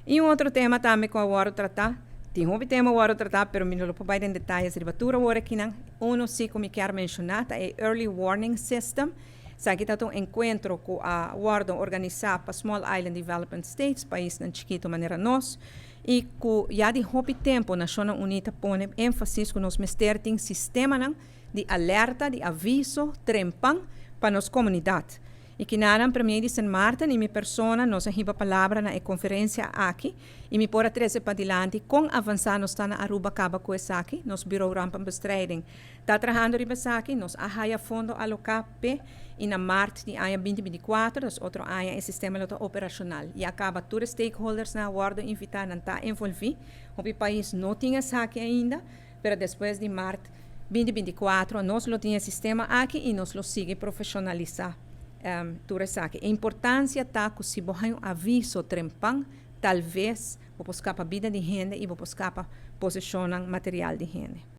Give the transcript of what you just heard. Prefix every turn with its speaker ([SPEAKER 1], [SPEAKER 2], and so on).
[SPEAKER 1] E um outro tema também que eu vou tratar, tem um tema que eu vou tratar, mas eu não vou em detalhes de batura agora que não. Um sim como quero mencionar é Early Warning System. Sa kita um encontro com a Wardon organizar para Small Island Development States, país na chiquito maneira nós, e que já de hopi tempo a Nações Unidas põe ênfase com nos mester tem sistema de alerta, de aviso, trempan para nos comunidade. E que nada para mim de San Martin e minha persona nos hiba palavra na conferência aqui e me pora 13 para adiante com avançar nos está na Aruba Caba com essa aqui nos bureau rampa bestrijding está trabalhando riba aqui nos ahaya fundo alocap e na março de ano 2024 das outro ano é sistema operacional e acaba todos stakeholders na aguardo invitar não tá envolver o país não tinha aqui ainda pero depois de março 2024 nós lo tinha sistema aqui e nós lo sigue profissionalizar. A importância está que se você um aviso trempan, talvez você buscar para a vida de gente e você buscar para posicionar material de gente.